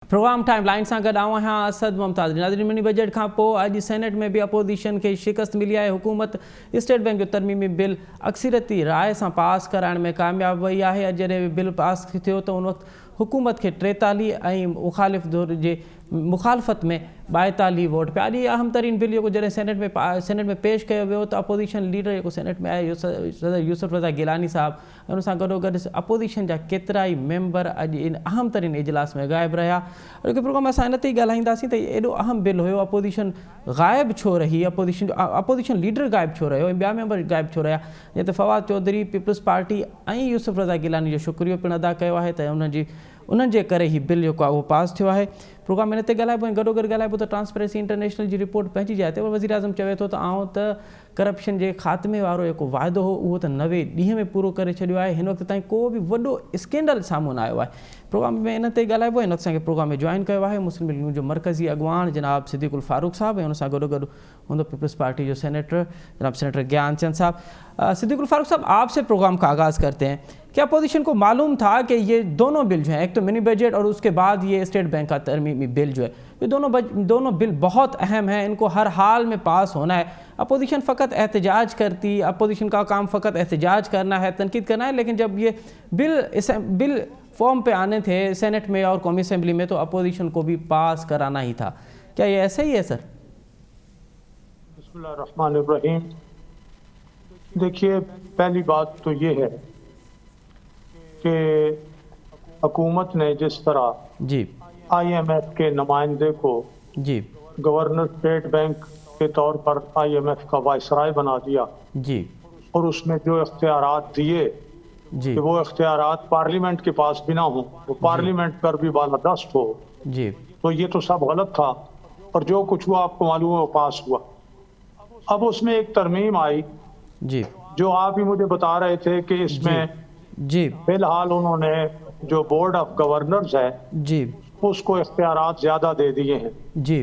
Programme time line सां गॾु आऊं आहियां असद मुमताज़। नाज़रीन, मिनी बजट खां पोइ अॼु सेनेट में बि अपोजिशन खे शिकस्त मिली आहे। हुकूमत स्टेट बैंक जो तरमीमी बिल अक्सरियती राय सां पास कराइण में कामयाबु वई आहे। अॼु जॾहिं बिल पास थियो त उन वक़्तु हुकूमत खे 43 ऐं मुखालिफ़ धुर जे मुखालफ़त में 42 वोट पिया। अॼु अहम तरीन बिल जेको जॾहिं सेनेट में पेश कयो वियो त अपोजिशन लीडर जेको सेनेट में आहे यूसुफ रज़ा गिलानी साहब, उन सां गॾोगॾु अपोजिशन जा केतिरा ई मेंबर अॼु इन अहम तरीन इजलास में ग़ाइबु रहिया। अॼोके प्रोग्राम में असां इन ते ई ॻाल्हाईंदासीं त एॾो अहम बिल हुयो, अपोजिशन ग़ाइबु छो रही, अपोजिशन लीडर ग़ाइबु छो रहियो ऐं ॿिया मेंबर ग़ाइबु छो रहिया। जीअं त फवाद चौधरी पीपल्स पार्टी ऐं यूसुफ रज़ा गिलानी जो शुक्रियो पिणु अदा कयो आहे त उन्हनि जे करे ही बिल जेको आहे उहो पास थियो आहे। प्रोग्राम में इन ते ॻाल्हाइबो ऐं गॾोगॾु ॻाल्हाइबो त ट्रांसपेरेंसी इंटरनेशनल जी रिपोर्ट पंहिंजी जाइ ते वज़ीर आज़म चवे थो त आउं त करप्शन जे ख़ात्मे वारो जेको वाइदो हो उहो त 90 ॾींहं में पूरो करे छॾियो आहे। हिन वक़्त ताईं को बि वॾो स्कैंडल साम्हूं न आयो आहे। प्रोग्राम में इन ते ॻाल्हाइबो। हिन असांखे प्रोग्राम में जॉइन कयो आहे मुस्लिम लीग जो मरकज़ी अॻवान जनाब सिद्दीक़ुल फारूक साहब ऐं उन सां गॾोगॾु हूंदो पीपल्स पार्टी जो सेनेटर जनाब सेनेटर ज्ञानचंद साहब। सिद्दीक़ुल फारूक साहब, आपसे प्रोग्राम का आगाज़ करते हैं। क्या अपोजिशन को मालूम था कि ये दोनों बिल जो हैं, एक तो मिनी बजट और उसके बाद ये स्टेट बैंक का तरमीमी बिल जो है, ये दोनों बिल बहुत अहम हैं, इनको हर हाल में पास होना है। अपोजिशन फ़कत एहतजाज करती, अपोजिशन का काम फ़कत एहतजाज करना है, तनकीद करना है, लेकिन जब ये बिल फॉर्म पे आने थे सेनेट में और कौमी असेंबली में तो अपोजिशन को भी पास कराना ही था। क्या ये ऐसा ही है सर? बिस्मिल्लाहिर्रहमानिर्रहीम। देखिए, पहली बात तो ये है कि हुकूमत ने जिस तरह जी IMF के नुमाइंदे को जी गवर्नर स्टेट बैंक के तौर पर IMF का वाइसराय बना दिया जी और उसमें जो इख्तियारात दिए जी कि वो इख्तियारात पार्लियामेंट के पास भी ना हो, वो पार्लियामेंट पर भी बालादस्त हो, जी तो ये तो सब गलत था। और जो कुछ हुआ आपको मालूम है वो पास हुआ। अब उसमें एक तरमीम आई जी जो आप ही मुझे बता रहे थे कि इसमें जी फिलहाल उन्होंने जो बोर्ड ऑफ गवर्नर्स है जी उसको इख्तियारात ज्यादा दे दिए हैं। जी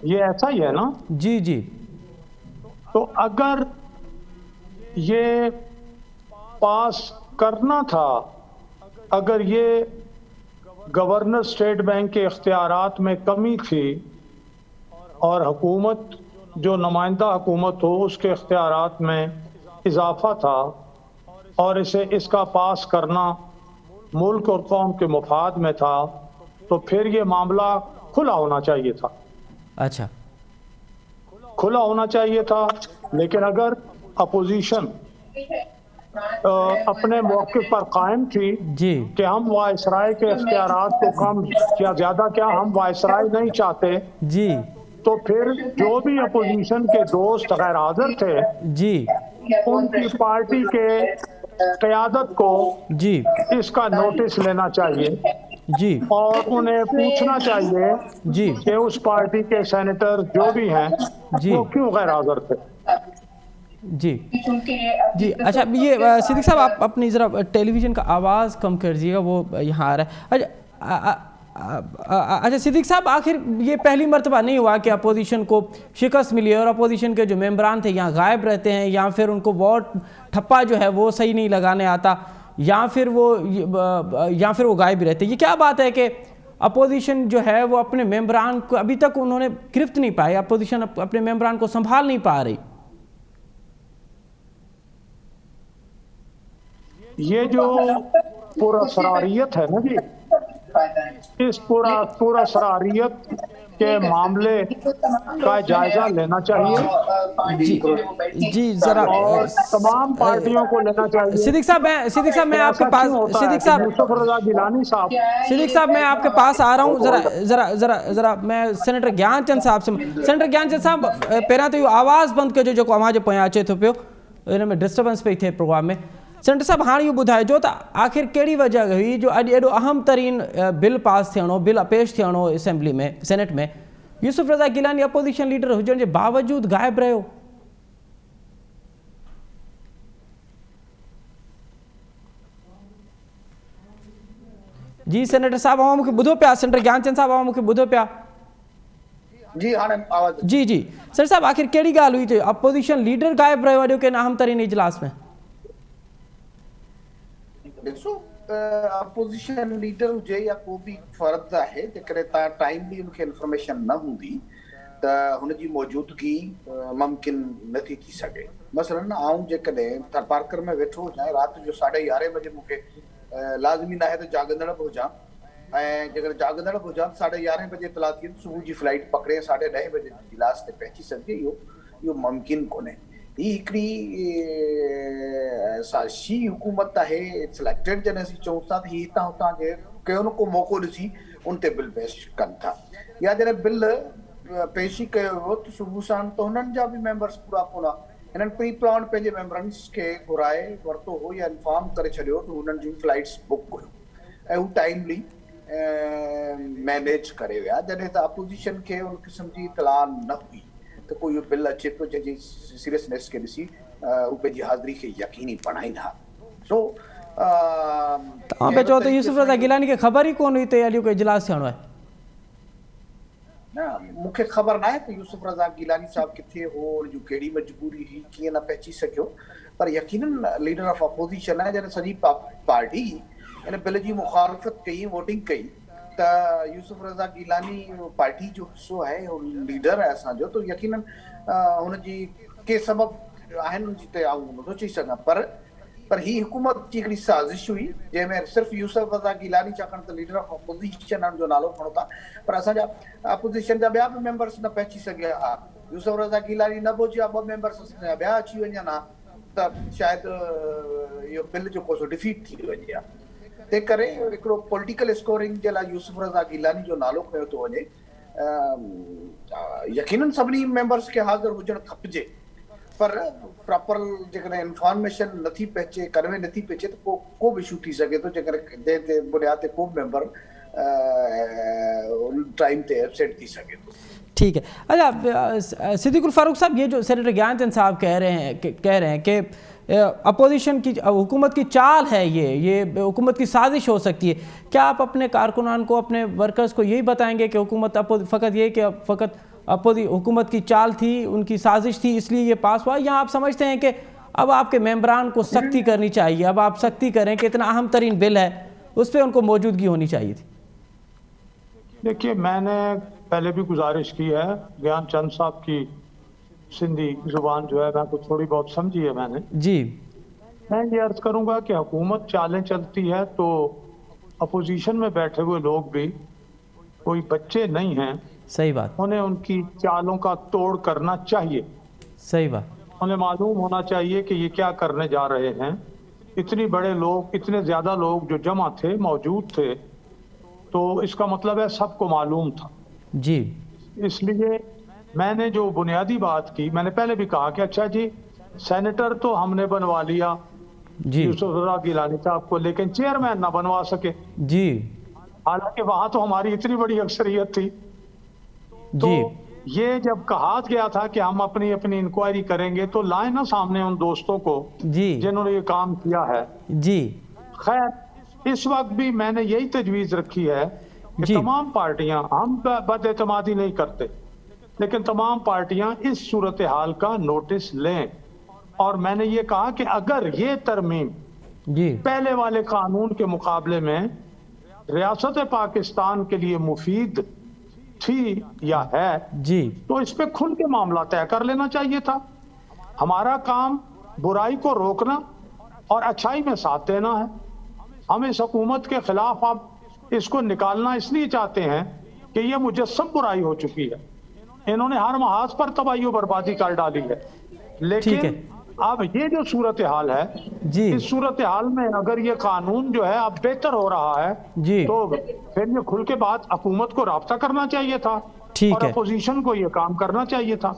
ये ऐसा ही है ना? जी जी तो अगर ये पास करना था, अगर ये गवर्नर स्टेट बैंक के इख्तियारात में कमी थी और हुकूमत जो नुमाइंदा हुकूमत हो उसके इख्तियारात में इजाफा था और इसका पास करना मुल्क और कौम के मुफाद में था, तो फिर ये मामला खुला होना चाहिए था। अच्छा, खुला होना चाहिए था। लेकिन अगर अपोजिशन अपने मौके पर कायम थी जी कि हम वाइसराय के इख्तियारात को कम या ज्यादा, क्या हम वाइसराय नहीं चाहते, जी तो फिर जो भी अपोजिशन के दोस्त गैर हाजिर थे जी उनकी पार्टी के क़यादत को जी इसका नोटिस लेना चाहिए जी और उन्हें पूछना चाहिए जी कि उस पार्टी के सेनेटर जो भी हैं जी वो क्यों गैर हाजिर थे। जी जी। अच्छा, ये सिद्दीक साहब आप अपनी ज़रा टेलीविज़न का आवाज़ कम कर दीजिएगा, वो यहाँ आ रहा है। अच्छा सिद्दीक साहब, आखिर ये पहली मर्तबा नहीं हुआ कि अपोजिशन को शिकस्त मिली है और अपोजिशन के जो मेंबरान थे यहाँ गायब रहते हैं, या फिर उनको वोट ठप्पा जो है वो सही नहीं लगाने आता, या फिर वो गायब रहते। ये क्या बात है कि अपोजिशन जो है वो अपने मेंबरान को अभी तक उन्होंने गिरफ्त नहीं पाए, अपोजिशन अपने मेंबरान को संभाल नहीं पा रही? ये जो पूरा शरारियत है ना जी, इस पूरा शरारियत के मामले का जायजा लेना चाहिए जी जी जरा, और तमाम पार्टियों को लेना चाहिए। सिद्दीक साहब मैं आपके पास यूसुफ रज़ा गिलानी साहब, सिद्दीक साहब मैं आपके पास आ रहा हूँ। ज़रा मैं सेनेटर ज्ञानचंद साहब से, सेनेटर ज्ञानचंद साहब पहिरियां तो आवाज़ बंद कजो जेको अव्हां जे पोयां अचे थो पियो, इन में डिस्टर्बेंस पई थिए प्रोग्राम में। सेनेटर साहब, हाणे इहो ॿुधाइजो त आख़िर कहिड़ी वजह हुई जो अॼु एॾो अहम तरीन बिल पास थियणो, बिल पेश थियणो असेंबली में, सेनेट में, यूसुफ रज़ा गिलानी अपोजिशन लीडर हुजण जे बावजूदु ग़ाइबु रहियो? जी सेनेटर साहब अवां मूंखे ॿुधो पिया? सेनेटर ज्ञानचंद साहब अवां मूंखे ॿुधो पिया? जी हाणे आवाज़ जी जी। सर साहब, आखिर कहिड़ी ॻाल्हि हुई जो अपोजिशन लीडर ग़ाइबु रहियो अॼु के अहम तरीन इजलास में? ॾिसो, अपोज़िशन लीडर हुजे या को बि फ़र्द आहे, जेकॾहिं तव्हां टाइमली उनखे इंफॉर्मेशन न हूंदी त हुनजी मौजूदगी मुमकिन नथी थी सघे। मसलन आउं जेकॾहिं थरपारकर में वेठो हुजां राति जो 11:30 बजे मूंखे लाज़मी न आहे त जाॻंदड़ बि हुजां, ऐं जेकॾहिं जाॻंदड़ बि हुजां 11:30 बजे इतला थी सुबुह जी फ्लाइट पकड़े 10:30 बजे इलाज ते पहुची सघिजे, इहो मुमकिन कोन्हे। ही हिकिड़ी शी हुकूमत आहे सिलेक्टेड, जॾहिं असीं चऊं था त ही हितां हुतां जे को न को मौक़ो ॾिसी उन ते बिल पेश कनि था, या जॾहिं बिल पेशी कयो वियो त सुबुह साण त हुननि जा बि मेंबर्स पूरा कोन्हा, हिननि प्री प्लान पंहिंजे मेंबरनि खे घुराए वरितो हो या इंफॉर्म करे छॾियो त हुननि जूं फ्लाइट्स बुक हुयूं ऐं हू टाइमली मैनेज करे विया, जॾहिं त अपोज़िशन खे उन क़िस्म जी इतला न हुई त कोई इहो बिल अचे थो जंहिंजी सीरियसनेस खे ॾिसी हू पंहिंजी हाज़िरी खे यकीनी बणाईंदा। सो तव्हां पिया चओ त यूसुफ रज़ा गिलानी खे ख़बर ई कोन हुई त अॼु कोई इजलास थियणो आहे? न, मूंखे ख़बर न आहे त यूसुफ रज़ा गिलानी साहिबु किथे हो, हुनजूं कहिड़ी मजबूरी हुई, कीअं न पहुची सघियो, पर यकीनन लीडर ऑफ अपोज़िशन आहे, जॾहिं सॼी पार्टी हिन बिल जी मुखालफ़त कई, वोटिंग कई त यूसुफ रज़ा गिलानी पार्टी जो हिसो आहे, लीडर आहे असांजो, त यकीनन हुनजी के सबब आहिनि हुनजी ते आऊं नथो चई सघां, पर ही हुकूमत जी हिकिड़ी साज़िश हुई जंहिंमें सिर्फ़ु यूसुफ रज़ा गिलानी, छाकाणि त लीडर ऑफ अपोज़िशन जो नालो खणो था, पर असांजा अपोज़िशन जा ॿिया बि मेंबर्स न पहुची सघिया हा। यूसुफ रज़ा गिलानी न पहुचिया, 2 मेंबर्स असांजा ॿिया अची वञनि हा त शायदि इहो बिल जो कोसो डिफीट थी वञे हा। तंहिं करे हिकिड़ो पॉलिटिकल स्कोरिंग जे लाइ यूसुफ रज़ा गिलानी जो नालो खयो थो वञे। यकीनन सभिनी मेंबर्स खे हाज़िर हुजणु खपिजे, पर प्रॉपर जेकॾहिं इंफॉर्मेशन नथी पहुचे, कन्वे नथी पहुचे त को बि इशू थी सघे थो, जेकॾहिं जंहिं बुनियाद ते को बि मेंबर उन टाइम ते एब्सेंट थी सघे थो। ठीक है। अच्छा सिद्दीकुल फारूक साहब, ये जो सेनेटर ज्ञानचंद साहब कह रहे हैं कि अपोजिशन की हुकूमत की चाल है, ये हुकूमत की साजिश हो सकती है, क्या आप अपने कारकुनान को, अपने वर्कर्स को यही बताएंगे कि हुकूमत फ़कत हुकूमत की चाल थी, उनकी साजिश थी, इसलिए ये पास हुआ, या आप समझते हैं कि अब आपके मेंबरान को सख्ती करनी चाहिए, अब आप सख्ती करें कि इतना अहम तरीन बिल है उस पर उनको मौजूदगी होनी चाहिए थी? देखिए, मैंने पहले भी गुजारिश की है, ज्ञानचंद साहब की सिंधी जुबान जो है मैं को थोड़ी बहुत समझी है मैंने जी। मैं ये अर्ज करूंगा कि हुकूमत चालें चलती है तो अपोजिशन में बैठे हुए लोग भी कोई बच्चे नहीं हैं। सही बात। उन्हें उनकी चालों का तोड़ करना चाहिए। सही बात। उन्हें मालूम होना चाहिए कि ये क्या करने जा रहे हैं। इतने बड़े लोग, इतने ज्यादा लोग जो जमा थे, मौजूद थे, तो इसका मतलब है सबको मालूम था जी। इसलिए मैंने जो बुनियादी बात की, मैंने पहले भी कहा कि अच्छा जी, सेनेटर तो हमने बनवा लिया जी यूसुफ रज़ा गिलानी साहब को, लेकिन चेयरमैन ना बनवा सके जी। हालांकि वहां तो हमारी इतनी बड़ी अक्सरियत थी। तो ये जब कहा गया था कि हम अपनी अपनी इंक्वायरी करेंगे, तो लाए ना सामने उन दोस्तों को जी जिन्होंने ये काम किया है जी। खैर, इस वक्त भी मैंने यही तजवीज रखी है कि तमाम पार्टियां, हम बदएतमादी नहीं करते, लेकिन तमाम पार्टियां इस सूरत हाल का नोटिस लें। और मैंने ये कहा कि अगर ये तरमीम जी पहले वाले कानून के मुकाबले में रियासत पाकिस्तान के लिए मुफीद थी या है जी, तो इस पे खुल के मामला तय कर लेना चाहिए था। हमारा काम बुराई को रोकना और अच्छाई में साथ देना है। हम इस हुकूमत के खिलाफ अब इसको निकालना इसलिए चाहते हैं कि ये मुजस्सम बुराई हो चुकी है, इन्होंने हर महाज पर तबाही और बर्बादी कर डाली है। लेकिन अब ये जो सूरत हाल है जी, इस सूरत हाल में अगर ये कानून जो है अब बेहतर हो रहा है जी, तो फिर ये खुल के बाद हुकूमत को राब्ता करना चाहिए था और अपोजिशन को ये काम करना चाहिए था।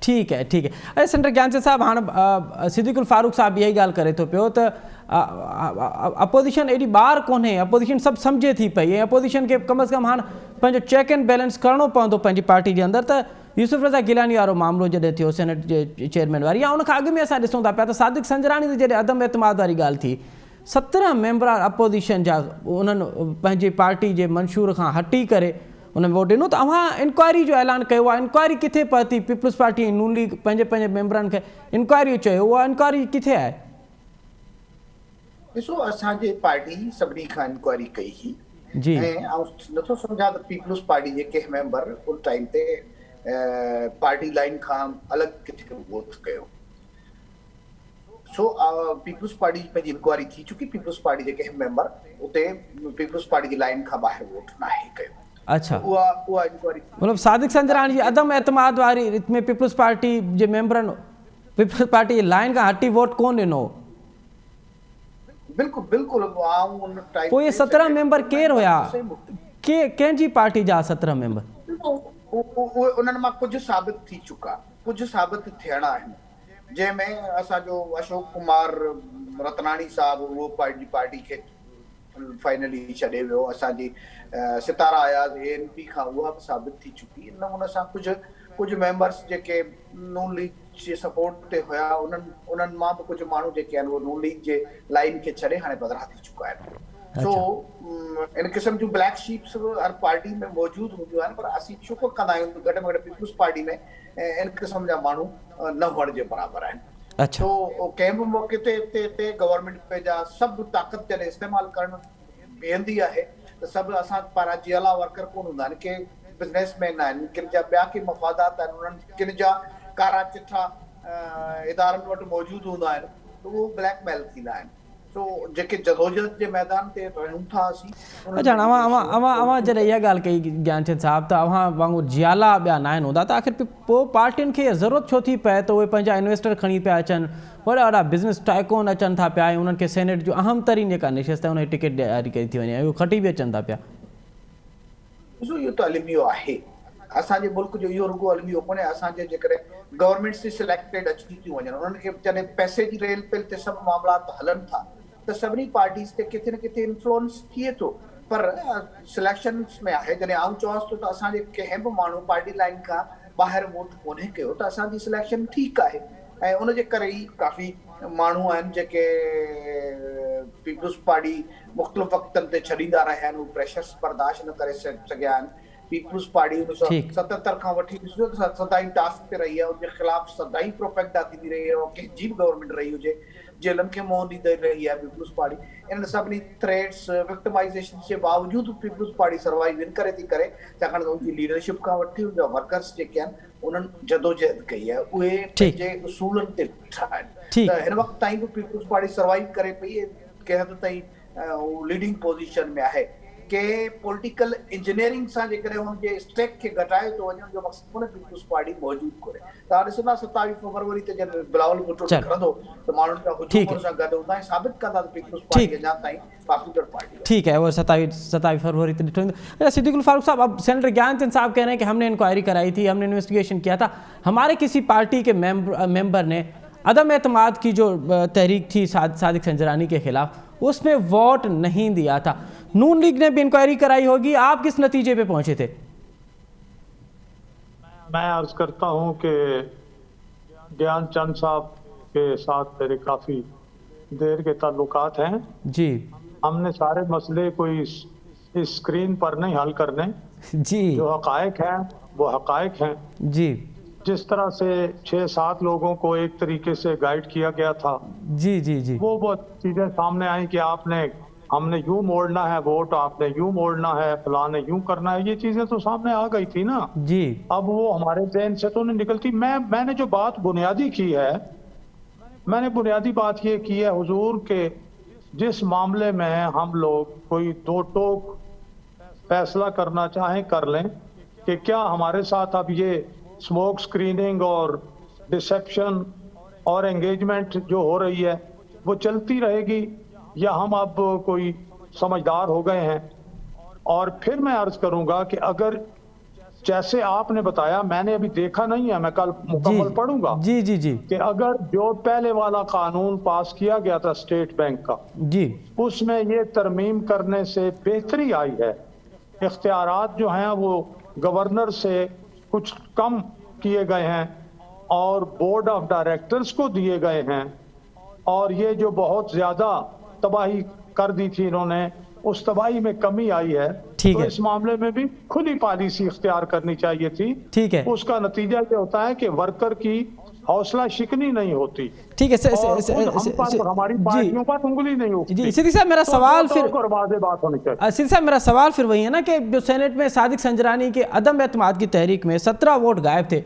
ठीक है ठीक है। अरे सेनेटर ज्ञानचंद साहब, हाँ सिद्दीकुल फारूक साहब यही गाल करे तो पियो त अपोजिशन एडी बार कोन्हे, अपोजिशन सब समझे थी पई, अपोजिशन के कम से कम हाँ पंहिंजो चेक एंड बैलेंस करणो पवंदो पंहिंजी पार्टी के अंदर। त यूसुफ रज़ा गिलानी वारो मामलो जॾहिं थियो सेनेट जे चेयरमैन वारी, या उनखां अॻु में असां ॾिसूं था पिया त सादिक संजरानी ते जॾहिं अदम एतमाद वारी ॻाल्हि थी, 17 मेंबर अपोजिशन जा उन्हनि पंहिंजी पार्टी जे मंशूर खां हटी करे उन में वोट ॾिनो, त अव्हां इंक्वायरी जो ऐलान कयो आहे। इंक्वायरी किथे पहुती? पीपल्स पार्टी नून लीग पंहिंजे पंहिंजे मेंबरनि खे इंक्वायरी चयो, उहा इंक्वायरी किथे आहे? ॾिसो असांजे पार्टी सभिनी खां इंक्वायरी कई हुई जी ऐं आउं नथो सम्झां त पीपल्स पार्टी जे कंहिं मेंबर उन टाइम ते पार्टी लाइन खां अलॻि किथे वोट कयो। सो पीपल्स पार्टी जी पंहिंजी इंक्वायरी थी चुकी, पीपल्स पार्टी जे कंहिं मेंबर उते पीपल्स पार्टी जी लाइन खां ॿाहिरि वोट नाहे कयो। अच्छा, उहा इंक्वायरी मतलब सादिक संजराणी जी अदम एतमाद वारी रित में पीपल्स पार्टी जे मेंबरनि पीपल्स पार्टी लाइन खां हटी वोट कोन ॾिनो। बिल्कुलु बिल्कुलु आउं उन टाइम पोइ ये 17 मेंबर केर हुया, कंहिंजी पार्टी जा 17 मेंबर? उन्हनि मां कुझु साबित थी चुका, कुझु साबित थियणा आहिनि, जंहिंमें असांजो अशोक कुमार रतनाणी साहिबु उहो पार्टी खे फाइनली छॾे वियो। असांजी सितारा आयाज़ ANP खां उहा बि साबित थी चुकी। इन नमूने सां कुझु मेंबर्स जेके नून लीग जे सपोर्ट ते हुया उन्हनि मां बि कुझु माण्हू जेके आहिनि उहे नून लीग जे लाइन खे छॾे हाणे बदिरां थी चुका आहिनि। सो इन क़िस्म जूं ब्लैक शीप्स हर पार्टी में मौजूदु हूंदियूं आहिनि, पर असीं शुक्र कंदा आहियूं घटि में घटि पीपल्स पार्टी में इन क़िस्म जा माण्हू न हुअण जे बराबरि आहिनि। अच्छा, तो कंहिं बि मौक़े ते गवर्नमेंट पंहिंजा सभु ताक़त जॾहिं इस्तेमालु करणु बीहंदी आहे त सभु असां पारां जियला वर्कर कोन हूंदा आहिनि, के बिज़नेसमैन आहिनि, किन जा ॿिया के मफ़ादात आहिनि, उन्हनि किन जा कारा चिठा इदारनि वटि मौजूदु हूंदा आहिनि, त उहो ब्लैकमेल थींदा आहिनि। तो जेके जदोजहद जे मैदान ते रहूं था असीं। अच्छा, अवां जॾहिं इहा ॻाल्हि कई ज्ञानचंद साहिबु त अवां वांगुरु जियाला ॿिया न आहिनि हूंदा त आख़िर पोइ पार्टियुनि खे ज़रूरत छो थी पए त उहे पंहिंजा इन्वेस्टर खणी पिया अचनि, वॾा वॾा बिज़नेस टाइकोन अचनि था पिया ऐं उन्हनि खे सेनेट जो अहम तरीन जेका निशस्त आहे उन जी टिकट ॾियारी कई थी वञे, उहे खटी बि अचनि था पिया। ॾिसो इहो त अलमियो आहे, असांजे मुल्क जो इहो रुगो अलमियो कोन्हे। असांजे जेकॾहिं गवर्नमेंट से सिलेक्टेड अची थियूं वञनि, उन्हनि खे जॾहिं पैसे जी रेल पेल ते सभु मामलात हलनि था त सभिनी पार्टीज़ ते किथे न किथे इन्फ्लुएंस थिए थो, पर सिलेक्शन्स में आहे। जॾहिं आउं चवांसि थो त असांजे कंहिं बि माण्हू पार्टी लाइन खां ॿाहिरि वोट कोन्हे कयो त असांजी सिलेक्शन ठीकु आहे, ऐं उनजे करे ई काफ़ी माण्हू आहिनि जेके पीपल्स पार्टी मुख़्तलिफ़ वक़्तनि ते छॾींदा रहिया आहिनि, उहे प्रेशर्स बर्दाश्त न करे सघिया आहिनि। पीपल्स पार्टी 1977 खां वठी ॾिसो त सदाईं टास्क ते रही आहे, उनजे ख़िलाफ़ सदाईं प्रोपेगेंडा थींदी रही आहे, कंहिंजी बि गवर्नमेंट रही हुजे, जेलनि खे मुंहुं ॾींदी रही आहे पीपल्स पार्टी। इन्हनि सभिनी थ्रेट्स विक्टिमाइज़ेशन जे बावजूदि पीपल्स पार्टी सर्वाइव इन करे थी करे छाकाणि त उनजी लीडरशिप खां वठी उनजा वर्कर्स जेके आहिनि उन्हनि जदोजहद कई आहे, उहे पंहिंजे उसूलनि ते बीठा आहिनि। त हिन वक़्त ताईं बि पीपल्स पार्टी सर्वाइव करे पई, कंहिं हद ताईं लीडिंग पोज़ीशन में आहे। के पॉलिटिकल इंजीनियरिंग सां जेकॾहिं हुनजे स्टेक खे घटाए थो वञे, उनजो मक़सदु कोन्हे पीपल्स पार्टी मौजूदु करे। तव्हां ॾिसंदा 27 फरवरी ते जॾहिं बिलावल भुट्टो निकिरंदो त माण्हुनि जा हुजूम सां गॾु हूंदा ऐं साबित कंदा त पीपल्स पार्टी अञा ताईं पॉपुलर पार्टी है। ठीक है, वो 27 फरवरी तक डिठो। अच्छा सिद्दीकुल फारूक साहब, अब सेनेटर ज्ञानचंद साहब कह रहे हैं कि हमने इंक्वायरी कराई थी, हमने इन्वेस्टिगेशन किया था, हमारे किसी पार्टी के मेंबर ने अदम एतमाद की जो तहरीक थी सादिक संजरानी के खिलाफ उसमें वोट नहीं दिया था। नून लीग ने भी इंक्वायरी कराई होगी, आप किस नतीजे पे पहुंचे थे? मैं अर्ज करता हूं कि ज्ञानचंद साहब के साथ मेरे काफ़ी देर के ताल्लुकात हैं जी। हमने सारे मसले कोई इस स्क्रीन पर नहीं हल करने जी। जो हकायक हैं वो हकायक हैं जी। जिस तरह से 6-7 लोगों को एक तरीके से गाइड किया गया था जी जी जी, वो चीजें सामने आई कि हमने यूं मोड़ना है वोट, आपने यूं मोड़ना है, फलाने यूं करना है, ये चीजें तो सामने आ गई थी ना जी। अब वो हमारे ज़हन से तो नहीं निकलती। मैंने जो बात बुनियादी की है, मैंने बुनियादी बात ये की है हुजूर के जिस मामले में हम लोग कोई दो टोक फैसला करना चाहें कर लें कि क्या हमारे साथ अब ये स्मोक स्क्रीनिंग और डिसेप्शन और एंगेजमेंट जो हो रही है वो चलती रहेगी या हम अब कोई समझदार हो गए हैं। और फिर मैं अर्ज करूंगा कि अगर जैसे आपने बताया, मैंने अभी देखा नहीं है, मैं कल मुकम्मल पढ़ूंगा जी जी जी, कि अगर जो पहले वाला कानून पास किया गया था स्टेट बैंक का जी, उसमें ये तरमीम करने से बेहतरी आई है, इख्तियारात जो हैं वो गवर्नर से कुछ कम किए गए हैं और बोर्ड ऑफ डायरेक्टर्स को दिए गए हैं, और ये जो बहुत ज्यादा तबाही कर दी थी इन्होंने, उस तबाही में कमी आई है। तो इस मामले में भी खुली पॉलिसी इख्तियार करनी चाहिए थी। ठीक है। उसका नतीजा ये होता है कि वर्कर की हौसला शिकनी नहीं होती ठीक है और खुद हम पर हमारी पार्टियों पर उंगली नहीं उठती। जी सिद्दीक साहब, मेरा सवाल फिर और वाज़ेह बात होनी चाहिए। सिद्दीक साहब, मेरा सवाल फिर वही है ना कि जो सेनेट में सादिक संजरानी के अदम एतमाद की तहरीक में 17 वोट गायब थे।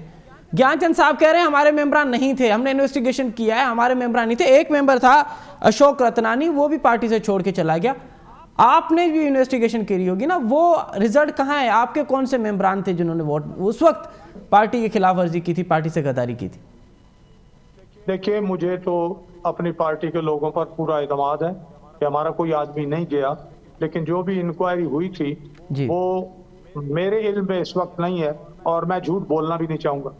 ज्ञानचंद साहब कह रहे हैं हमारे मेंबरान नहीं थे, हमने इन्वेस्टिगेशन किया है, हमारे मेंबरान नहीं थे। एक मेंबर था अशोक रतनानी, वो भी पार्टी से छोड़ के चला गया। आपने भी इन्वेस्टिगेशन करी होगी ना, वो रिजल्ट कहाँ है? आपके कौन से मेंबरान थे जिन्होंने वोट उस वक्त पार्टी की खिलाफ वर्जी की थी, पार्टी से गद्दारी की थी? देखिए, मुझे तो अपनी पार्टी के लोगों पर पूरा एतमाद है कि हमारा कोई आदमी नहीं गया, लेकिन जो भी इंक्वायरी हुई थी जी। वो मेरे इल्म में इस वक्त नहीं है और मैं झूठ बोलना भी नहीं चाहूँगा।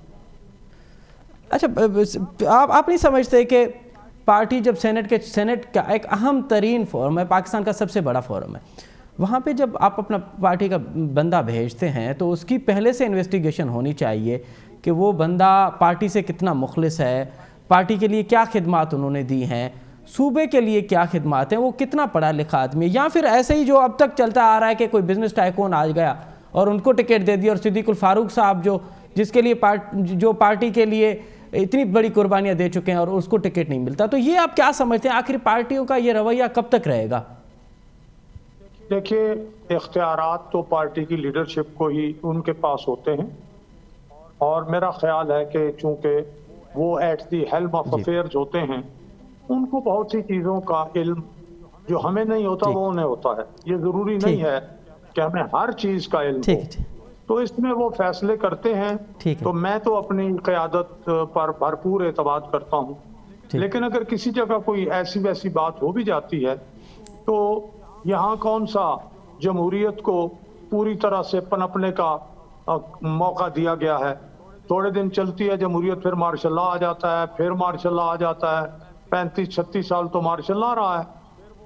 अच्छा, आप नहीं समझते कि पार्टी जब सेनेट का एक अहम तरीन फोरम है, पाकिस्तान का सबसे बड़ा फोरम है, वहाँ पे जब आप अपना पार्टी का बंदा भेजते हैं तो उसकी पहले से इन्वेस्टिगेशन होनी चाहिए कि वो बंदा पार्टी से कितना मुखलिस है, पार्टी के लिए क्या खिदमात उन्होंने दी हैं, सूबे के लिए क्या खिदमात हैं, वो कितना पढ़ा लिखा आदमी है, या फिर ऐसे ही जो अब तक चलता आ रहा है कि कोई बिजनेस टाइकून आ गया और उनको टिकट दे दी, और सिद्दीकुल फारूक साहब जिसके लिए पार्टी के लिए इतनी बड़ी कुर्बानियां दे चुके हैं और उसको टिकट नहीं मिलता। तो ये आप क्या समझते हैं, आखिर पार्टियों का ये रवैया कब तक रहेगा? देखिए, इख्तियारात तो पार्टी की लीडरशिप को ही उनके पास होते हैं और मेरा ख्याल है कि चूंकि वो at the helm of affairs होते हैं, उनको बहुत सी चीज़ों का इल्म जो हमें नहीं होता वो उन्हें होता है। ये ज़रूरी नहीं है कि हमें हर चीज़ का इल्म हो, तो इसमें वो फैसले करते हैं। तो मैं तो अपनी क़यादत पर भरपूर एतमाद करता हूँ, लेकिन अगर किसी जगह कोई ऐसी वैसी बात हो भी जाती है तो यहाँ कौन सा जमहूरियत को पूरी तरह से पनपने का मौका दिया गया है। थोड़े दिन चलती है जमहूरियत, फिर मार्शल लॉ आ जाता है, फिर मार्शल लॉ आ जाता है। 35-36 साल तो मार्शल लॉ रहा है।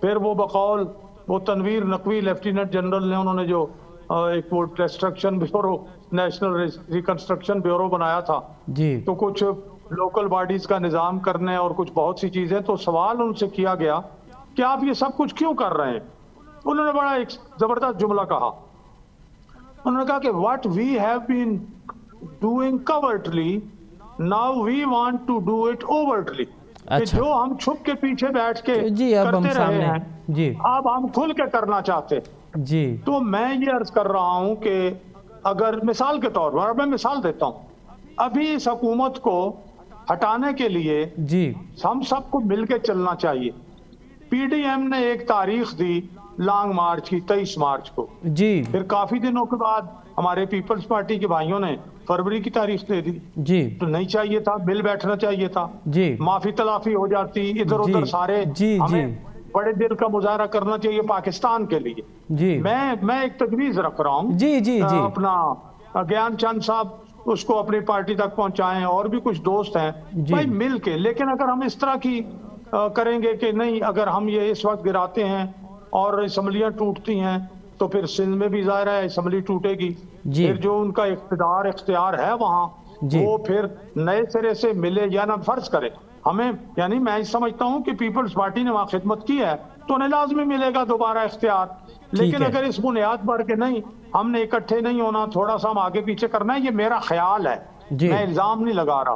फिर वो बकौल वो तनवीर नकवी लेफ्टिनेंट जनरल ने, उन्होंने जो एक वो destruction bureau, national reconstruction bureau बनाया था जी, तो कुछ लोकल बॉडीज का निज़ाम करने और कुछ बहुत सी चीज़ें, तो सवाल उनसे किया गया कि आप ये सब कुछ क्यों कर रहे हैं। उन्होंने बड़ा एक ज़बरदस्त जुमला कहा। उन्होंने कहा कि what we have been doing covertly, now we want to do it overtly. अच्छा। जो हम छुप के पीछे बैठ के जी, अब हम करते रहे सामने हैं, जी, अब हम खुल के करना चाहते। जी, तो मैं ये अर्ज कर रहा हूं कि अगर मिसाल के तौर पर, मैं मिसाल देता हूं, अभी इस हुकूमत को हटाने के लिए जी, हम सबको मिलके चलना चाहिए। पीडीएम ने एक तारीख दी लॉन्ग मार्च की, 23 मार्च को। जी, फिर काफी दिनों के बाद हमारे पीपल्स पार्टी के भाइयों ने फरवरी की तारीख दे दी। जी, तो नहीं चाहिए था, बिल बैठना चाहिए था, जी, माफी तलाफी हो जाती इधर उधर सारे। जी, हमें बड़े दिल का मुजाहरा करना चाहिए पाकिस्तान के लिए। जी, मैं एक तजवीज रख रहा हूँ। जी, जी, जी, अपना ज्ञानचंद साहब उसको अपनी पार्टी तक पहुंचाएं, और भी कुछ दोस्त हैं भाई मिल के। लेकिन अगर हम इस तरह की करेंगे कि नहीं, अगर हम ये इस वक्त गिराते हैं और असम्बलियां टूटती हैं तो फिर सिंध में भी ज़ाहिर है असम्बली टूटेगी। फिर जो उनका इख्तियार है वहाँ, वो फिर नए सिरे से मिले या ना फर्ज करे हमें, यानी मैं समझता हूँ कि पीपल्स पार्टी ने वहाँ खिदमत की है तो उन्हें लाजमी मिलेगा दोबारा इख्तियार। लेकिन अगर इस बुनियाद पर के नहीं, हमने इकट्ठे नहीं होना, थोड़ा सा हम आगे पीछे करना है, ये मेरा ख्याल है, मैं इल्जाम नहीं लगा रहा,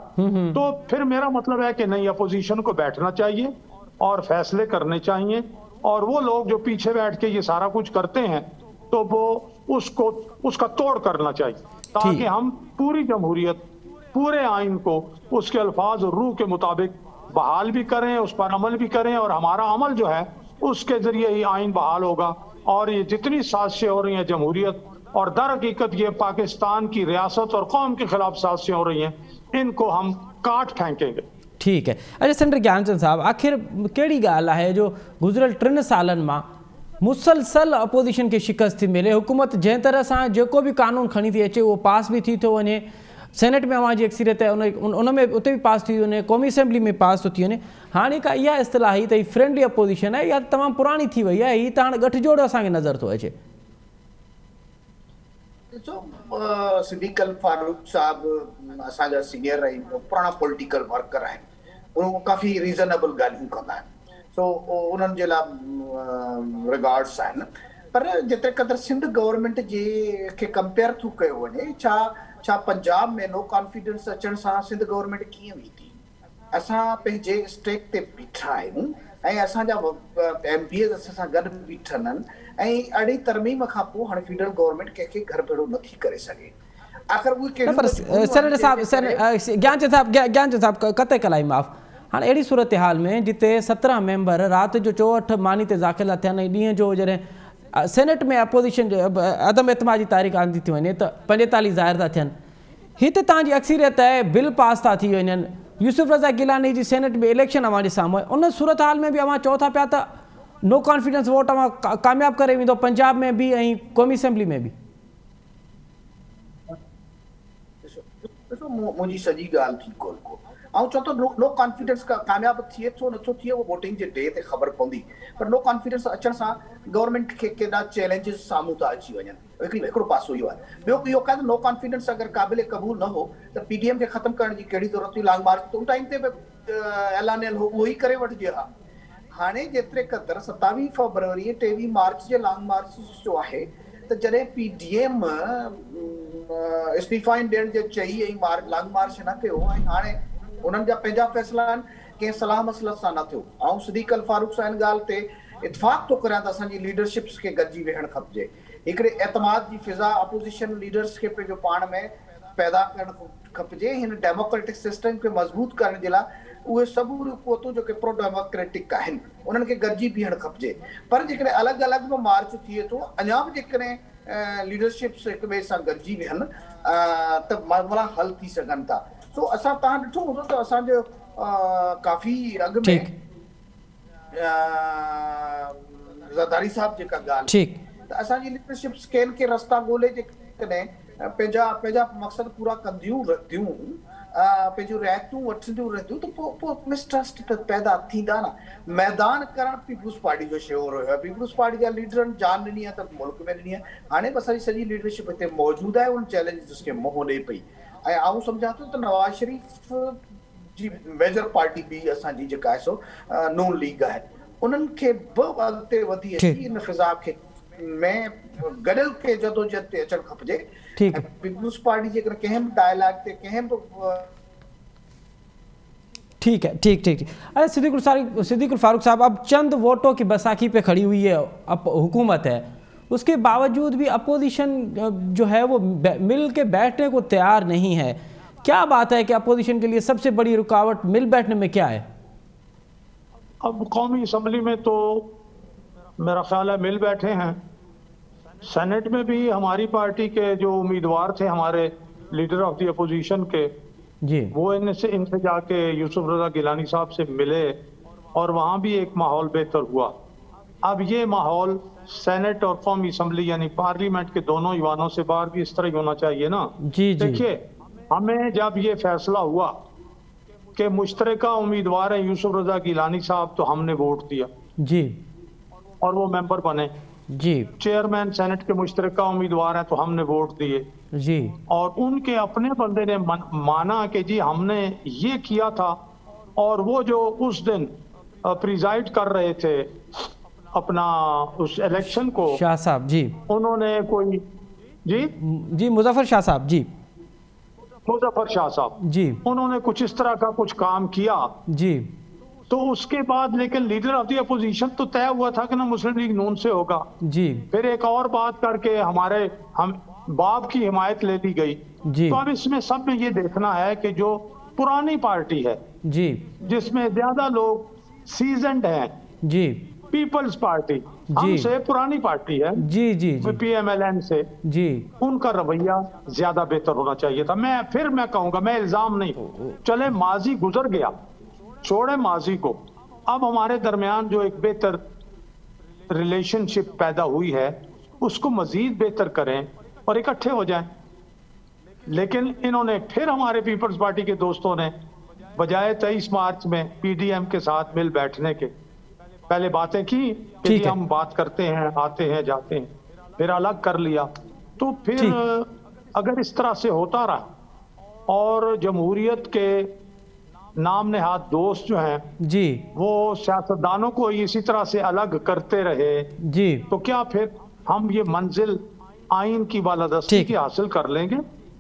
तो फिर मेरा मतलब है कि नहीं, अपोजिशन को बैठना चाहिए और फैसले करने चाहिए। और वो लोग जो पीछे बैठ के ये सारा कुछ करते हैं तो वो उसका तोड़ करना चाहिए, ताकि हम पूरी जमहूरियत, पूरे आइन को उसके अल्फाज और रूह के मुताबिक बहाल भी करें, उस पर अमल भी करें, और हमारा अमल जो है उसके जरिए ही आइन बहाल होगा। और ये जितनी साजिशें हो रही हैं जमहूरियत और दर हकीकत ये पाकिस्तान की रियासत और कौम के खिलाफ साजिशें हो रही हैं, इनको हम काट फेंकेंगे। ठीक है। अच्छा सेनेटर ज्ञानचंद साहब, आखिर कहिड़ी ॻाल्हि आहे जो गुज़िरियल 3 सालनि मां मुसलसल अपोजिशन खे शिकस्त थी मिले, हुकूमत जंहिं तरह सां जेको भी कानून खणी थी अचे उहो पास भी थी थो वञे, सेनेट में अवां जी अक्सरियत आहे उन में उते भी पास थी वञे, क़ौमी असेंबली में पास थो थी वञे। हाणे का इहा इस्तिलाही त फ्रेंडली अपोजिशन आहे, इहा तमामु पुराणी थी वई आहे, हीअ त हाणे गठजोड़ असांखे नज़र थो अचे। सिद्दीक फारूक साहब असांजा सीनियर आहिनि, पुराणा पॉलिटिकल वर्कर आहिनि, उहो काफ़ी रीज़नेबल ॻाल्हियूं कंदा आहिनि, सो उन्हनि जे लाइ रिगार्ड्स आहिनि। पर जेतिरे क़दुरु सिंध गवर्नमेंट जे खे कंपेयर थो कयो वञे, छा पंजाब में नो कॉन्फिडेंस अचण सां सिंध गवर्नमेंट कीअं हुई थी? असां पंहिंजे स्टेक ते बीठा आहियूं ऐं असांजा MPs असां सां गॾु बीठल आहिनि ऐं अहिड़ी तरमीम खां पोइ हाणे फेडरल गवर्नमेंट कंहिंखे घर भेड़ो नथी करे सघे। आख़िर उहे पर सेनेटर साहब ज्ञान साहब कते कलाई माफ़ हाँ अड़ी सूरत हाल में जिते 17 मेंबर रात जो 64 मानी ते दाख़िला थियन ॾींहं जो जॾहिं सेनेट में अपोजिशन अदम एतमाद की तारीख़ आंदी थी वञे तो 45 ज़ाहिर था थियन हिते तव्हांजी अक्सरियत है बिल पास था थी वञनि यूसुफ रज़ा गिलानी जी सेनेट में इलेक्शन अवां जे साम्हूं उन सूरत हाल में भी अवां चओ था पिया त नो कॉन्फिडेंस वोट अवां कामयाब करे वेंदो पंजाब में भी ऐं क़ौमी असेंबली में भी। ॾिसो मुंहिंजी सॼी ॻाल्हि थी कोन को ऐं चओ त नो कॉन्फिडेंस कामयाबु थिए थो नथो थिए उहो वोटिंग जे डे ते ख़बर पवंदी पर नो कॉन्फिडेंस अचण सां गवर्नमेंट खे केॾा चैलेंजिस साम्हूं था अची वञनि हिकिड़ो पासो इहो आहे। ॿियो इहो कान नो कॉन्फिडेंस अगरि क़ाबिल क़बूल न हो त PDM खे ख़तमु करण जी कहिड़ी ज़रूरत हुई लॉन्ग मार्च उन टाइम ते बि ऐलानियल हो उहो ई करे वठिजे हा। हाणे जेतिरे क़दुरु 27 फरवरी 23 मार्च जे लॉन्ग मार्च जो आहे त जॾहिं PDM इस्तीफ़ा ॾियण जे चई ऐं लॉन्ग मार्च न कयो ऐं हाणे उन्हनि जा पंहिंजा फ़ैसिला आहिनि कंहिं सलाह मसलत सां न थियो ऐं सिद्दीक़ अल फारूक सां हिन ॻाल्हि ते इतफ़ाक़ थो करियां त असांजी लीडरशिप्स खे गॾिजी वेहणु खपिजे हिकिड़े एतमाद जी फिज़ा अपोज़िशन लीडर्स खे पंहिंजो पाण में पैदा करणु खपिजे हिन डेमोक्रेटिक सिस्टम खे मज़बूत करण जे लाइ उहे सभु क़ुवतूं जेके प्रो डेमोक्रेटिक आहिनि उन्हनि खे गॾिजी बीहणु खपिजे पर जेकॾहिं अलॻि अलॻि बि मार्च थिए थो अञा बि जेकॾहिं लीडरशिप्स हिक ॿिए सां गॾिजी वेहनि त मामला हल थी सघनि था। सो असां तव्हां ॾिठो हूंदो त असांजो काफ़ी अॻु में ज़रदारी साहब जेका ॻाल्हि त असांजी लीडरशिप्स कंहिं खे रस्ता ॻोल्हे जेकॾहिं पंहिंजा मक़सद पूरा कंदियूं रहंदियूं पंहिंजूं रियायतूं वठंदियूं रहंदियूं त पोइ मिसट्रस्ट पैदा थींदा न। मैदान करणु पीपुल्स पार्टी जो शोर हुयो पीपुल्स पार्टी जा लीडरनि जान ॾिनी आहे त मुल्क में ॾिनी आहे हाणे बि असांजी सॼी लीडरशिप हिते मौजूदु आहे उन चैलेंजिस खे मुंहुं ॾिए पई ऐं आउं सम्झां थो त नवाज़ शरीफ़ जी मेजर पार्टी बि असांजी जेका आहे सो नून लीग आहे उन्हनि खे बि अॻिते वधी अची इन फिज़ा खे में गॾियल के जदोजहद ते अचणु खपिजे। पीपुल्स पार्टी जेकर कंहिं बि डायलॉग ते कंहिं बि ठीक है ठीक। अरे सिद्दीक़ उल फारूक साहब अब चंद वोटों की बैसाखी पे खड़ी हुई है हुकूमत है उसके बावजूद भी अपोजिशन जो है वो मिल के बैठने को तैयार नहीं है। क्या बात है कि अपोजिशन के लिए सबसे बड़ी रुकावट मिल बैठने में क्या है? अब कौमी असम्बली में तो मेरा ख्याल है मिल बैठे हैं सेनेट में भी हमारी पार्टी के जो उम्मीदवार थे हमारे लीडर ऑफ द अपोजिशन के जी वो इनसे जाके यूसुफ रज़ा गिलानी साहब से मिले और वहाँ भी एक माहौल बेहतर हुआ। अब ये माहौल सेनेट और कौमी असम्बली यानी पार्लियामेंट के दोनों ईवानों से बाहर भी इस तरह ही होना चाहिए ना। जी देखिए हमें जब ये फैसला हुआ कि मुश्तरका उम्मीदवार हैं यूसुफ रज़ा गिलानी साहब तो हमने वोट दिया जी और वो मेंबर बने जी चेयरमैन सेनेट के मुश्तरका उम्मीदवार हैं तो हमने वोट दिए जी और उनके अपने बंदे ने माना कि जी हमने ये किया था और वो जो उस दिन प्रिजाइड कर रहे थे अपना उस इलेक्शन को शाह साहब जी उन्होंने कोई जी मुजफ्फर शाह साहब जी मुजफ्फर शाह साहब जी उन्होंने कुछ इस तरह का कुछ काम किया जी तो उसके बाद लेकिन लीडर ऑफ द अपोजिशन तो तय हुआ था कि ना मुस्लिम लीग नून से होगा जी फिर एक और बात करके हम बाप की हिमायत ले ली गई जी तो अब इसमें सब में ये देखना है कि जो पुरानी पार्टी है जी जिसमें ज्यादा लोग सीजनड हैं जी पीपल्स पार्टी हमसे पुरानी पार्टी है जी जी PMLN से जी उनका रवैया ज्यादा बेहतर होना चाहिए था। मैं कहूंगा मैं इल्जाम नहीं चले माजी गुजर गया छोड़े माजी को अब हमारे दरमियान जो एक बेहतर रिलेशनशिप पैदा हुई है उसको मजीद बेहतर करें और इकट्ठे हो जाएं। लेकिन इन्होंने फिर हमारे पीपल्स पार्टी के दोस्तों ने बजाय 23 मार्च में PDM के साथ मिल बैठने के पहले बातें की कि हम बात करते हैं आते हैं जाते हैं फिर अलग कर लिया तो फिर अगर इस तरह से होता रहा और जमहूरियत के नाम नेहाद दोस्त जो हैं जी वो सियासतदानों को इसी तरह से अलग करते रहे जी तो क्या फिर हम ये मंजिल आइन की बालादस्ती की हासिल कर लेंगे?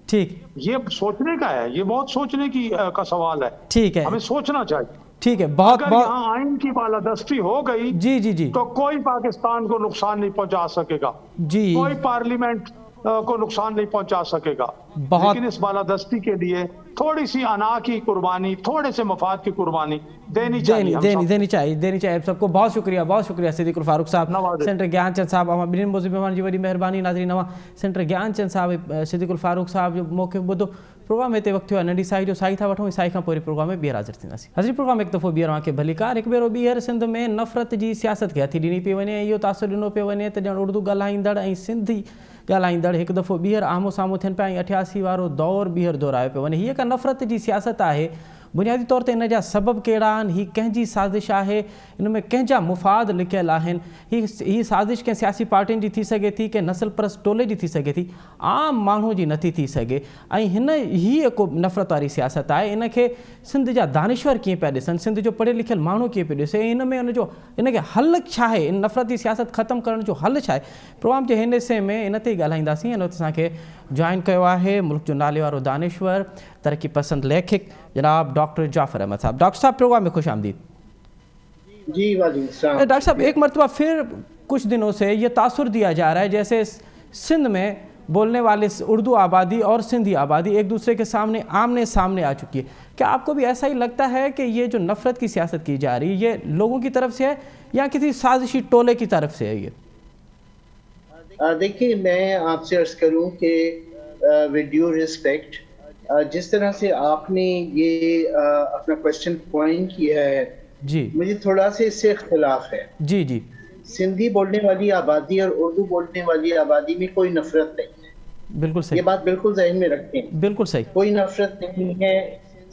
ٹھیک یہ سوچنے کا ہے, یہ بہت سوچنے کی کا سوال ہے. ٹھیک ہے ہمیں سوچنا چاہیے. ٹھیک ہے, بہت اگر بہت یہاں آئین کی بالادستی ہو گئی جی جی جی تو کوئی پاکستان کو نقصان نہیں پہنچا سکے گا, جی کوئی پارلیمنٹ کو نقصان نہیں پہنچا سکے گا. بہت لیکن اس بالادستی کے لیے تھوڑی سی انا کی قربانی, تھوڑے سے مفاد کی قربانی دینی چاہیے ہم سب. دینی چاہیے آپ سب کو. بہت شکریہ صدیق الفاروق صاحب, نوازے. سینٹر گیان چند صاحب, ॿिन्हिनि موضوع مہمان جی وॾी महिरबानी. नाज़रीन नवां सेंटर ज्ञान चंद साहब, सिद्दीक़ उल फारूक साहब जो मौक़िफ़ ॿुधो. प्रोग्राम हिते वक़्तु थियो आहे नंढी साई जो, साई था वठूं, साई खां पोइ प्रोग्राम में ॿीहर हाज़िर थींदासीं. हाज़िर प्रोग्राम हिकु दफ़ो ॿीहर तव्हांखे भलीकार. हिकु भेरो ॿीहर सिंध में नफ़रत जी सियासत खे हथी ॾिनी पई वञे. इहो तासुर ॾिनो पियो वञे त ॼण उर्दू ॻाल्हाईंदड़ ऐं सिंधी ॻाल्हाईंदड़ हिकु दफ़ो ॿीहर आम्हूं साम्हूं थियनि पिया ऐं 88 वारो दौर ॿीहर दोहरायो पियो वञे. हीअ का नफ़रत जी सियासत आहे. बुनियादी तौर ते इन जा सबब कहिड़ा आहिनि? हीअ कंहिंजी साज़िश आहे? इन में कंहिंजा मुफ़ाद लिकियल आहिनि? हीअ साज़िश कंहिं सियासी पार्टियुनि जी थी सघे थी, कंहिं नस्ल परस्त टोले जी थी सघे थी, आम माण्हू जी नथी थी सघे. ऐं हीअ को नफ़रत वारी सियासत आहे. इन खे सिंध जा दानिश्वर कीअं पिया ॾिसनि, सिंध जो पढ़ियल लिखियल माण्हू कीअं पियो ॾिसे, इन में इन खे हल छा आहे, इन नफ़रत जी सियासत ख़तमु करण जो हल छा आहे? प्रोग्राम जे हिन हिसे में इन ते ई ॻाल्हाईंदासीं. इन वक़्तु असांखे जॉइन कयो आहे मुल्क जो नाले वारो दानिश्वर, तरक़ी पसंद लेखक जनाब डॉक्टर जाफ़र अहमद साहब. डॉक्टर साहब प्रोग्राम में खुश आमदीद. जी वालेकुम सलाम. डॉक्टर साहब एक मरतबा फिर कुछ दिनों से ये तासुर दिया जा रहा है जैसे सिंध में बोलने वाले उर्दू आबादी और सिंधी आबादी एक दूसरे के सामने आमने सामने आ चुकी है. क्या आपको भी ऐसा ही लगता है कि ये जो नफ़रत की सियासत की जा रही है ये लोगों की तरफ से है या किसी साजिशी टोले की तरफ से है? ये देखिए, मैं आपसे अर्ज करूं कि विद ड्यू रिस्पेक्ट, जिस तरह से आपने ये अपना क्वेश्चन पॉइंट किया है जी, मुझे थोड़ा से इससे इख्तिलाफ है. जी जी, सिंधी बोलने वाली आबादी और उर्दू बोलने वाली आबादी में कोई नफरत नहीं है. बिल्कुल सही, ये बात बिल्कुल ज़हन में रखें. बिल्कुल सही. कोई नफरत नहीं है.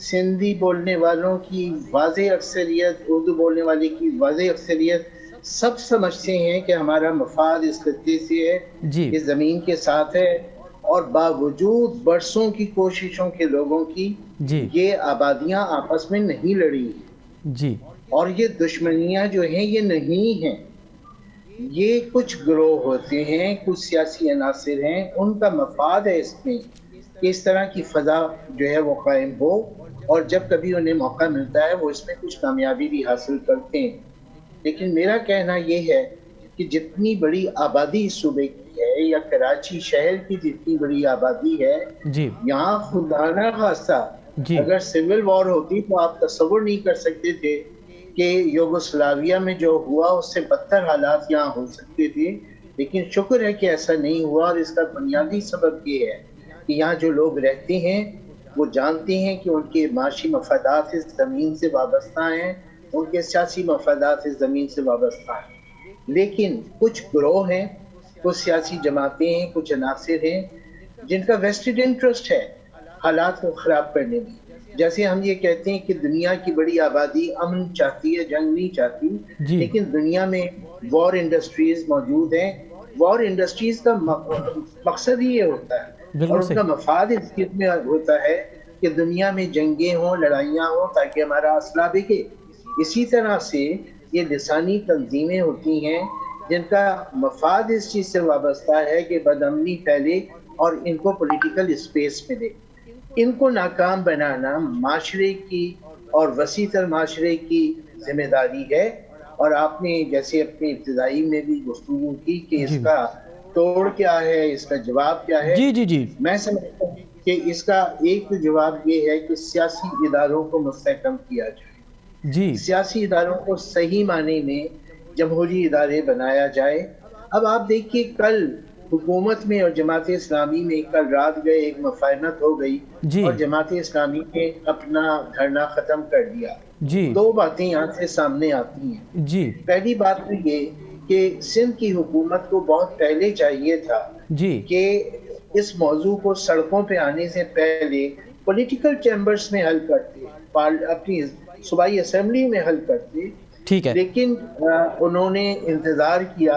सिंधी बोलने वालों की वाज़ेह अक्सरियत, उर्दू बोलने वाले की वाज़ेह अक्सरियत सब समझते हैं कि हमारा मफाद इस खत्ते से है, जी, इस ज़मीन के साथ है. और बावजूद बरसों की कोशिशों के लोगों की जी, ये आबादियां आपस में नहीं लड़ी जी, और ये दुश्मनियां जो हैं ये नहीं हैं. ये कुछ ग्रोह होते हैं, कुछ सियासी अनासिर हैं, उनका मफाद है इसमें कि इस तरह की फ़ज़ा जो है वो कायम हो, और जब कभी उन्हें मौका मिलता है वो इसमें कुछ कामयाबी भी हासिल करते हैं. लेकिन मेरा कहना ये है कि जितनी बड़ी आबादी इस सूबे की है या कराची शहर की जितनी बड़ी आबादी है, जी, यहाँ खुदा न खास्ता जी, अगर सिविल वॉर होती तो आप तस्वुर नहीं कर सकते थे कि यूगोस्लाविया में जो हुआ उससे बदतर हालात यहाँ हो सकते थे. लेकिन शुक्र है कि ऐसा नहीं हुआ, और इसका बुनियादी सबब ये है कि यहाँ जो लोग रहते हैं वो जानते हैं कि उनके माशी मफादात इस ज़मीन से वाबस्ता हैं, उनके सियासी मफादात इस ज़मीन से वाबस्ता हैं. लेकिन कुछ ग्रोह हैं, कुछ सियासी जमातें हैं, कुछ अनासिर हैं जिनका वेस्टेड इंटरेस्ट है हालात को ख़राब करने में. जैसे हम ये कहते हैं कि दुनिया की बड़ी आबादी अमन चाहती है, जंग नहीं चाहती, लेकिन दुनिया में वॉर इंडस्ट्रीज मौजूद हैं. वॉर इंडस्ट्रीज का मकसद ही ये होता है और उनका मफाद इस चीज़ में होता है कि दुनिया में जंगें हों, लड़ाइयाँ हों, ताकि हमारा असला बिके. इसी तरह से ये लिसानी तंजीमें होती हैं जिनका मफाद इस चीज़ से वाबस्ता है कि बदअमनी फैले और इनको पॉलिटिकल स्पेस मिले. इनको नाकाम बनाना माशरे की और वसी तर माशरे की जिम्मेदारी है. और आपने जैसे अपनी इब्तिदाई में भी गुफ्तगू की कि इसका तोड़ क्या है, इसका जवाब क्या है. जी जी जी, मैं समझता हूँ कि इसका एक जवाब ये है कि सियासी इदारों को मुस्तहकम किया जाए जी, सियासी इदारों को सही माने में जमहूरी इदारे बनाया जाए. अब आप देखिए, कल हुकूमत में और जमात इस्लामी में कल रात गए एक मुफाहमत हो गई और जमात इस्लामी ने अपना धरना ख़त्म कर दिया. जी, दो बातें यहाँ से सामने आती हैं. जी, पहली बात तो ये कि सिंध की हुकूमत को बहुत पहले चाहिए था जी, कि इस मौजू को सड़कों पे आने से पहले पॉलिटिकल चैम्बर्स में हल करते, अपनी सूबाई असेंबली में हल करते. ठीक है. लेकिन उन्होंने इंतज़ार किया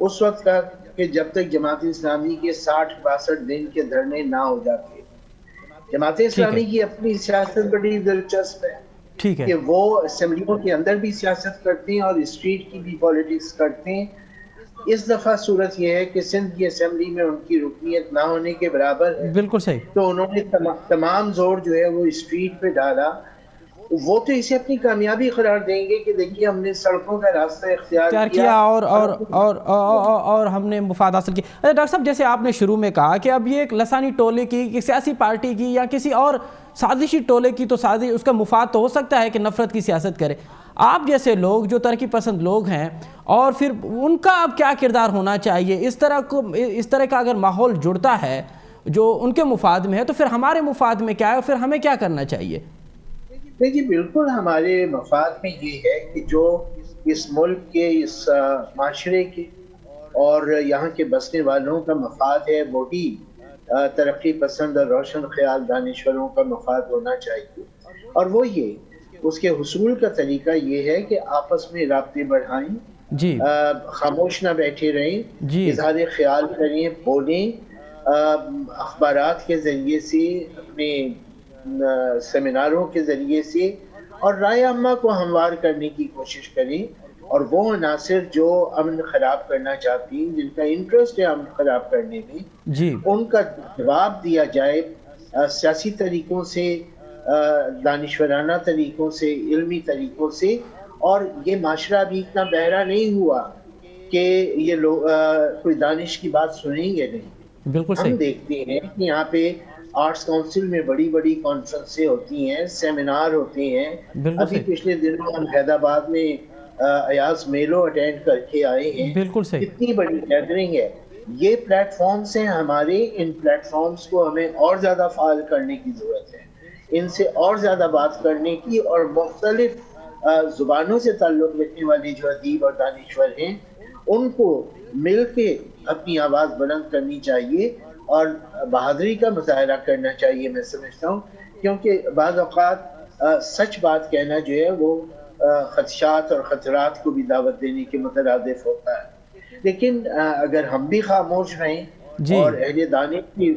उस वक्त का कि जब तक जमात इस्लामी के 60-62 दिन के धरने ना हो जाते. जमात इस्लामी की अपनी सियासत बड़ी दिलचस्प है, ठीक है, कि वो असेंबलियों के अंदर भी सियासत करते हैं और स्ट्रीट की भी पॉलिटिक्स करते हैं. اس دفعہ صورت یہ ہے کہ سندھ کی اسمبلی میں ان کی رکنیت نہ ہونے کے برابر ہے، بالکل صحیح. تو انہوں نے تمام زور جو ہے وہ اسٹریٹ پہ ڈالا. وہ تو اسے اپنی کامیابی قرار دیں گے کہ دیکھیے ہم نے سڑکوں کا راستہ اختیار کیا اور ہم نے مفاد حاصل کیا. اچھا ڈاکٹر صاحب، جیسے آپ نے شروع میں کہا کہ اب یہ ایک لسانی ٹولے کی، ایک سیاسی پارٹی کی یا کسی اور سازشی ٹولے کی، تو سازش اس کا مفاد تو ہو سکتا ہے کہ نفرت کی سیاست کرے. آپ جیسے لوگ جو ترقی پسند لوگ ہیں، اور پھر ان کا اب کیا کردار ہونا چاہیے؟ اس طرح کا اگر ماحول جڑتا ہے جو ان کے مفاد میں ہے، تو پھر ہمارے مفاد میں کیا ہے، اور پھر ہمیں کیا کرنا چاہیے؟ دیکھیے بالکل ہمارے مفاد میں یہ ہے کہ جو اس ملک کے، اس معاشرے کے اور یہاں کے بسنے والوں کا مفاد ہے، وہی ترقی پسند اور روشن خیال دانشوروں کا مفاد ہونا چاہیے. اور وہ یہ، اس کے حصول کا طریقہ یہ ہے کہ آپس میں رابطے بڑھائیں، جی خاموش نہ بیٹھے رہیں، جی اظہار خیال کریں، بولیں، اخبارات کے ذریعے سے، اپنے سیمیناروں کے ذریعے سے، اور رائے عامہ کو ہموار کرنے کی کوشش کریں. اور وہ عناصر جو امن خراب کرنا چاہتی ہیں، جن کا انٹرسٹ ہے امن خراب کرنے میں، جی ان کا جواب دیا جائے سیاسی طریقوں سے، دانشورانہ طریقوں سے، علمی طریقوں سے. اور یہ معاشرہ ابھی اتنا بہرا نہیں ہوا کہ یہ لوگ کوئی دانش کی بات سنیں گے نہیں. بالکل ہم صحیح. دیکھتے ہیں کہ یہاں پہ آرٹس کونسل میں بڑی بڑی کانفرنسیں ہوتی ہیں، سیمینار ہوتے ہیں. بالکل ابھی صحیح. پچھلے دنوں ہم حیدرآباد میں ایاز میلو اٹینڈ کر کے آئے ہیں. بالکل صحیح. کتنی بڑی گیدرنگ ہے. یہ پلیٹ فارمز ہیں ہمارے، ان پلیٹ فارمز کو ہمیں اور زیادہ فعال کرنے کی ضرورت ہے، ان سے اور زیادہ بات کرنے کی، اور مختلف زبانوں سے تعلق رکھنے والے جو ادیب اور دانشور ہیں ان کو مل کے اپنی آواز بلند کرنی چاہیے اور بہادری کا مظاہرہ کرنا چاہیے. میں سمجھتا ہوں کیونکہ بعض اوقات سچ بات کہنا جو ہے وہ خدشات اور خطرات کو بھی دعوت دینے کے مترادف ہوتا ہے. لیکن اگر ہم بھی خاموش رہیں جی اور اہل دانش کی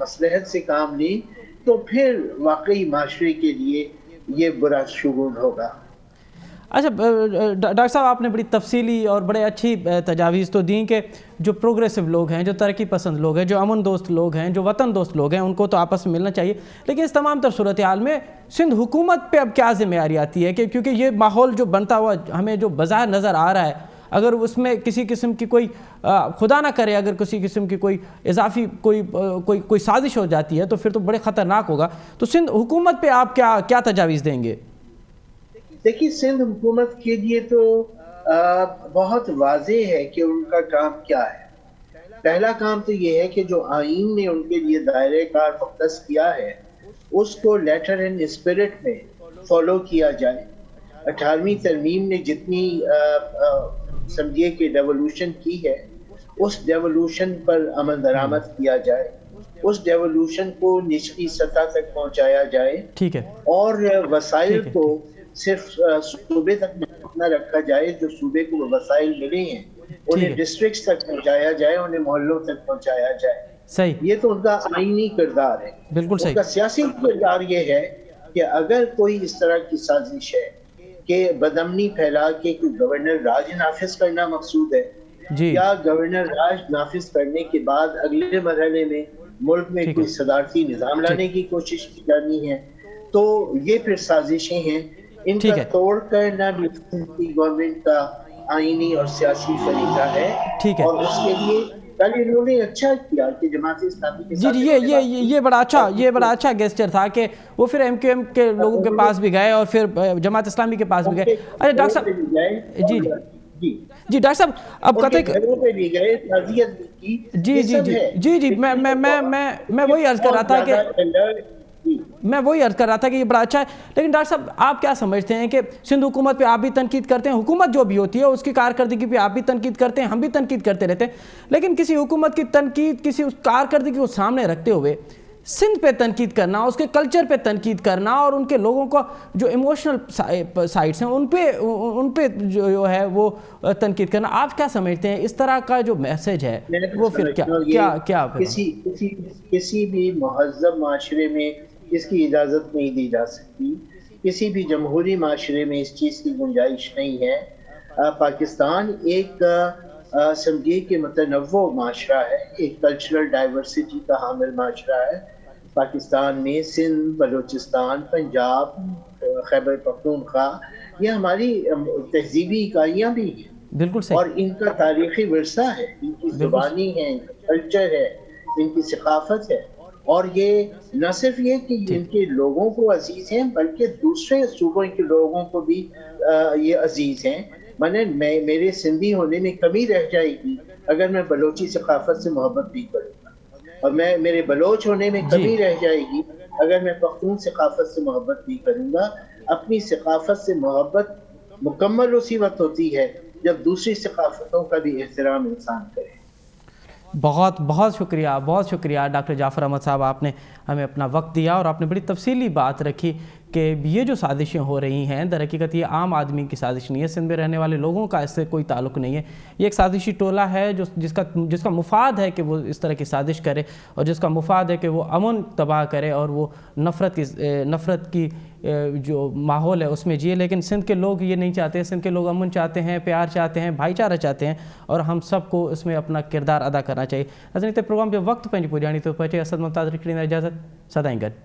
مصلحت سے کام لیں تو پھر واقعی معاشرے کے لیے یہ برا شگون ہوگا. اچھا ڈاکٹر صاحب، آپ نے بڑی تفصیلی اور بڑے اچھی تجاویز تو دیں کہ جو پروگریسو لوگ ہیں، جو ترقی پسند لوگ ہیں، جو امن دوست لوگ ہیں، جو وطن دوست لوگ ہیں، ان کو تو آپس میں ملنا چاہیے. لیکن اس تمام تر صورتحال میں سندھ حکومت پہ اب کیا ذمہ داری آتی ہے؟ کہ کیونکہ یہ ماحول جو بنتا ہوا ہمیں جو بظاہر نظر آ رہا ہے، اگر اس میں کسی قسم کی کوئی خدا نہ کرے اگر کسی قسم کی کوئی اضافی کوئی سازش ہو جاتی ہے تو پھر تو بڑے خطرناک ہوگا. تو سندھ حکومت پہ آپ کیا تجاویز دیں گے؟ دیکھیے سندھ حکومت کے لیے تو بہت واضح ہے کہ ان کا کام کیا ہے. پہلا کام تو یہ ہے کہ جو آئین نے ان کے لیے دائرہ کار مختص کیا ہے اس کو لیٹر اینڈ اسپرٹ میں فالو کیا جائے. 18ویں ترمیم نے جتنی سمجھیے کہ ڈیولوشن کی ہے اس ڈیولوشن پر عمل درآمد کیا جائے، اس ڈیولوشن کو نچلی سطح تک پہنچایا جائے. ٹھیک ہے. اور وسائل کو صرف صوبے تک نہ رکھا جائے، جو صوبے کو وسائل ملے ہیں انہیں ڈسٹرکٹس تک پہنچایا جائے، انہیں محلوں تک پہنچایا جائے. صحیح. یہ تو ان کا آئینی کردار ہے. بالکل صحیح. ان کا سیاسی کردار یہ ہے کہ اگر کوئی اس طرح کی سازش ہے کہ بدامنی پھیلا کے کوئی گورنر راج نافذ کرنا مقصود ہے، یا گورنر راج نافذ کرنے کے بعد اگلے مرحلے میں ملک میں کوئی صدارتی نظام لانے کی کوشش کی جانی ہے، تو یہ پھر سازشیں ہیں. ان کا توڑ کرنا بھی گورنمنٹ کا آئینی اور سیاسی فریضہ ہے. اور اس کے لیے کل انہوں نے اچھا کیا کہ جماعت اسلامی کے ساتھ یہ بڑا اچھا گیسچر تھا کہ وہ پھر ایم کیو ایم کے لوگوں کے پاس بھی گئے اور پھر جماعت اسلامی کے پاس بھی گئے. اچھا ڈاکٹر صاحب، جی ڈاکٹر صاحب اب قطعی جی میں وہی عرض کر رہا تھا کہ یہ بڑا اچھا ہے. لیکن ڈاکٹر صاحب آپ کیا سمجھتے ہیں کہ سندھ حکومت پہ آپ بھی تنقید کرتے ہیں، حکومت جو بھی ہوتی ہے اس کی کارکردگی پہ آپ بھی تنقید کرتے ہیں، ہم بھی تنقید کرتے رہتے ہیں، لیکن کسی حکومت کی تنقید، کسی اس کارکردگی کو سامنے رکھتے ہوئے سندھ پہ تنقید کرنا، اس کے کلچر پہ تنقید کرنا اور ان کے لوگوں کو جو ایموشنل سائٹس ہیں ان پہ جو ہے وہ تنقید کرنا، آپ کیا سمجھتے ہیں اس طرح کا جو میسج ہے وہ پھر کیا کسی بھی مہذب معاشرے میں اس کی اجازت نہیں دی جا سکتی، کسی بھی جمہوری معاشرے میں اس چیز کی گنجائش نہیں ہے. پاکستان ایک سمجھیے کہ متنوع معاشرہ ہے، ایک کلچرل ڈائیورسٹی کا حامل معاشرہ ہے پاکستان میں۔ سندھ، بلوچستان، پنجاب، خیبر پختونخوا، یہ ہماری تہذیبی اکائیاں بھی ہیں بالکل صحیح، اور ان کا تاریخی ورثہ ہے، ان کی زبانی ہے، ان کا کلچر ہے، ان کی ثقافت ہے، اور یہ نہ صرف یہ کہ ان کے لوگوں کو عزیز ہیں بلکہ دوسرے صوبوں کے لوگوں کو بھی یہ عزیز ہیں۔ میرے سندھی ہونے میں کمی رہ جائے گی اگر میں بلوچی ثقافت سے محبت نہیں کروں گا، اور میرے بلوچ ہونے میں کمی رہ جائے گی اگر میں پختون ثقافت سے محبت نہیں کروں گا۔ اپنی ثقافت سے محبت مکمل اسی وقت ہوتی ہے جب دوسری ثقافتوں کا بھی احترام انسان کرے۔ بہت شکریہ ڈاکٹر جعفر احمد صاحب، آپ نے ہمیں اپنا وقت دیا اور آپ نے بڑی تفصیلی بات رکھی کہ یہ جو سازشیں ہو رہی ہیں در حقیقت یہ عام آدمی کی سازش نہیں ہے، سندھ میں رہنے والے لوگوں کا اس سے کوئی تعلق نہیں ہے، یہ ایک سازشی ٹولہ ہے جس کا مفاد ہے کہ وہ اس طرح کی سازش کرے، اور جس کا مفاد ہے کہ وہ امن تباہ کرے اور وہ نفرت کی جو ماحول ہے اس میں جیے۔ لیکن سندھ کے لوگ یہ نہیں چاہتے، سندھ کے لوگ امن چاہتے ہیں، پیار چاہتے ہیں، بھائی چارہ چاہتے ہیں، اور ہم سب کو اس میں اپنا کردار ادا کرنا چاہیے۔ ناظرین، پروگرام جو وقت پنج پوجانی تو پہنچے، اسد ممتاز رکھڑی اجازت، سدائیں گڈ۔